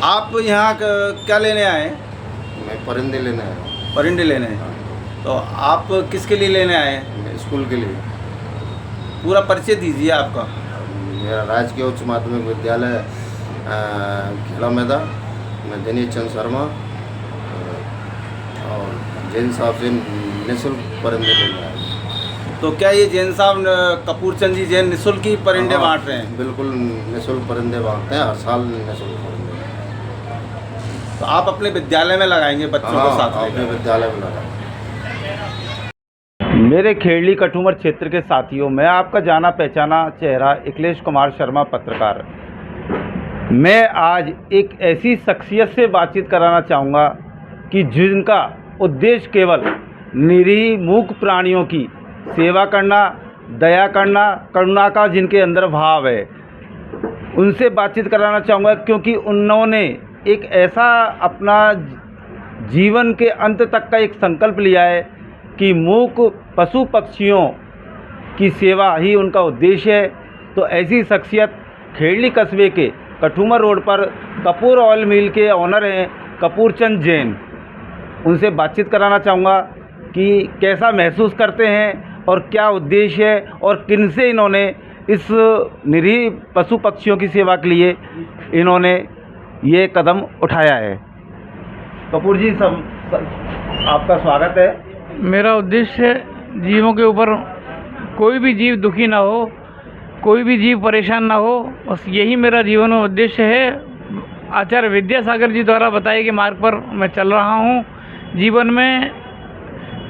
आप यहाँ क्या लेने आए? मैं परिंदे लेने आया हूँ। परिंदे लेने। तो आप किसके लिए लेने आए? मैं स्कूल के लिए। पूरा परिचय दीजिए आपका। मेरा राजकीय उच्च माध्यमिक विद्यालय खेड़ा मैदान। मैं दिनेश चंद शर्मा और जैन साहब से निःशुल्क परिंदे लेने आया हूँ। तो क्या ये जैन साहब कपूर चंद जी जैन निःशुल्क ही परिंदे हाँ, बांट रहे हैं? बिल्कुल निःशुल्क परिंदे बांटते हैं, हर साल निःशुल्क परिंदे। तो आप अपने विद्यालय में लगाएंगे बच्चों को साथ अपने लेकर? विद्यालय में लगाएंगे। मेरे खेड़ली कठूमर क्षेत्र के साथियों, मैं आपका जाना पहचाना चेहरा अखिलेश कुमार शर्मा पत्रकार। मैं आज एक ऐसी शख्सियत से बातचीत कराना चाहूँगा कि जिनका उद्देश्य केवल निरीह मूक प्राणियों की सेवा करना, दया करना, करुणा का जिनके अंदर भाव है, उनसे बातचीत कराना चाहूँगा क्योंकि उन्होंने एक ऐसा अपना जीवन के अंत तक का एक संकल्प लिया है कि मूक पशु पक्षियों की सेवा ही उनका उद्देश्य है। तो ऐसी शख्सियत खेड़ली कस्बे के कठूमर रोड पर कपूर ऑयल मिल के ऑनर हैं कपूर चंद जैन। उनसे बातचीत कराना चाहूँगा कि कैसा महसूस करते हैं और क्या उद्देश्य है और किनसे इन्होंने इस निरीह पशु पक्षियों की सेवा के लिए इन्होंने ये कदम उठाया है। कपूर जी, सब आपका स्वागत है। मेरा उद्देश्य जीवों के ऊपर कोई भी जीव दुखी ना हो, कोई भी जीव परेशान ना हो, बस यही मेरा जीवन में उद्देश्य है। आचार्य विद्यासागर जी द्वारा बताए गए मार्ग पर मैं चल रहा हूँ। जीवन में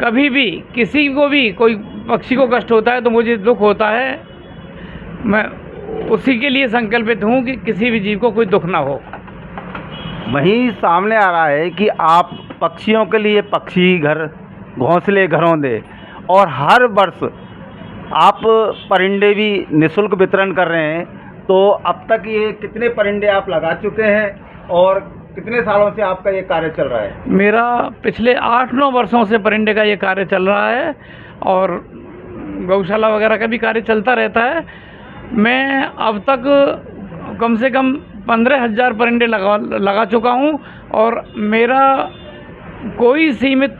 कभी भी किसी को भी कोई पक्षी को कष्ट होता है तो मुझे दुख होता है। मैं उसी के लिए संकल्पित हूँ कि किसी भी जीव को कोई दुख ना हो। वहीं सामने आ रहा है कि आप पक्षियों के लिए पक्षी घर घोंसले घरौंदे और हर वर्ष आप परिंदे भी निःशुल्क वितरण कर रहे हैं। तो अब तक ये कितने परिंदे आप लगा चुके हैं और कितने सालों से आपका ये कार्य चल रहा है? मेरा पिछले 8-9 वर्षों से परिंदे का ये कार्य चल रहा है और गौशाला वगैरह का भी कार्य चलता रहता है। मैं अब तक कम से कम 15,000 परिंदे लगा चुका हूँ और मेरा कोई सीमित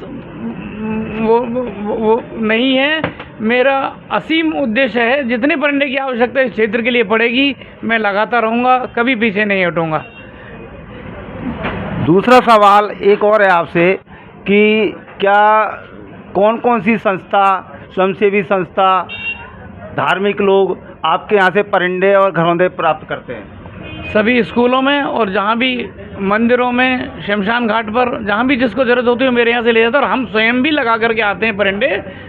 वो नहीं है। मेरा असीम उद्देश्य है, जितने परिंदे की आवश्यकता इस क्षेत्र के लिए पड़ेगी मैं लगाता रहूँगा, कभी पीछे नहीं हटूँगा। दूसरा सवाल एक और है आपसे कि क्या कौन कौन सी संस्था, स्वयंसेवी संस्था, धार्मिक लोग आपके यहाँ से परिंदे और घरौंदे प्राप्त करते हैं? सभी स्कूलों में और जहाँ भी मंदिरों में, शमशान घाट पर, जहाँ भी जिसको ज़रूरत होती है मेरे यहाँ से ले जाता है और हम स्वयं भी लगा करके आते हैं परिंदे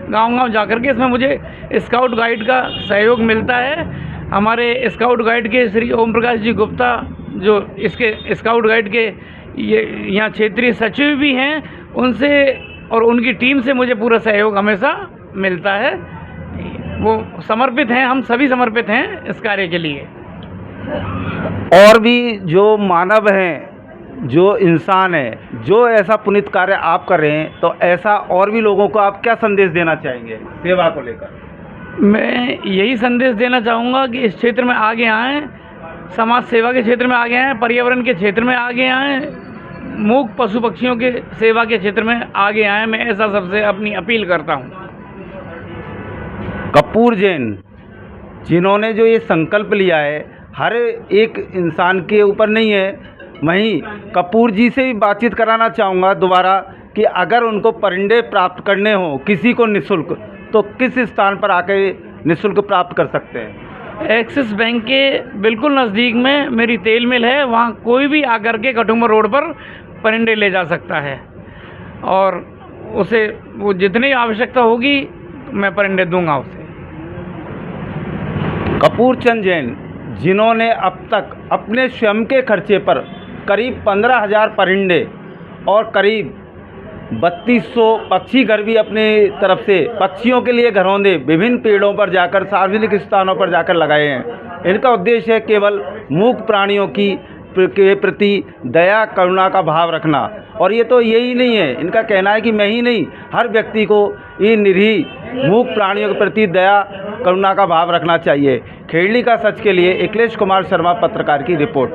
गांव-गांव जा कर के। इसमें मुझे स्काउट गाइड का सहयोग मिलता है। हमारे स्काउट गाइड के श्री ओम प्रकाश जी गुप्ता, जो इसके स्काउट गाइड के ये यहाँ क्षेत्रीय सचिव भी हैं, उनसे और उनकी टीम से मुझे पूरा सहयोग हमेशा मिलता है। वो समर्पित हैं, हम सभी समर्पित हैं इस कार्य के लिए। और भी जो मानव हैं, जो इंसान हैं, जो ऐसा पुनीत कार्य आप कर रहे हैं, तो ऐसा और भी लोगों को आप क्या संदेश देना चाहेंगे सेवा को लेकर? मैं यही संदेश देना चाहूँगा कि इस क्षेत्र में आगे आएँ, समाज सेवा के क्षेत्र में आगे आएँ, पर्यावरण के क्षेत्र में आगे आएँ, मूक पशु पक्षियों के सेवा के क्षेत्र में आगे आएँ। मैं ऐसा सबसे अपनी अपील करता हूँ। कपूर जैन जिन्होंने जो ये संकल्प लिया है, हर एक इंसान के ऊपर नहीं है। वहीं कपूर जी से भी बातचीत कराना चाहूँगा दोबारा कि अगर उनको परिंदे प्राप्त करने हो किसी को निःशुल्क, तो किस स्थान पर आकर निःशुल्क प्राप्त कर सकते हैं? एक्सिस बैंक के बिल्कुल नज़दीक में मेरी तेल मिल है, वहाँ कोई भी आकर के कठूमर रोड पर परिंदे ले जा सकता है और उसे वो जितनी आवश्यकता होगी मैं परिंदे दूंगा उसे। कपूर चंद जैन जिन्होंने अब तक अपने स्वयं के खर्चे पर करीब 15,000 परिंदे और करीब 3200 पक्षी घर भी अपने तरफ से पक्षियों के लिए घरौंदे विभिन्न पेड़ों पर जाकर, सार्वजनिक स्थानों पर जाकर लगाए हैं। इनका उद्देश्य है केवल मूक प्राणियों के प्रति दया करुणा का भाव रखना। और ये तो यही नहीं है, इनका कहना है कि मैं ही नहीं, हर व्यक्ति को ये निरीह मूक प्राणियों के प्रति दया करुणा का भाव रखना चाहिए। खेड़ली का सच के लिए अखिलेश कुमार शर्मा पत्रकार की रिपोर्ट।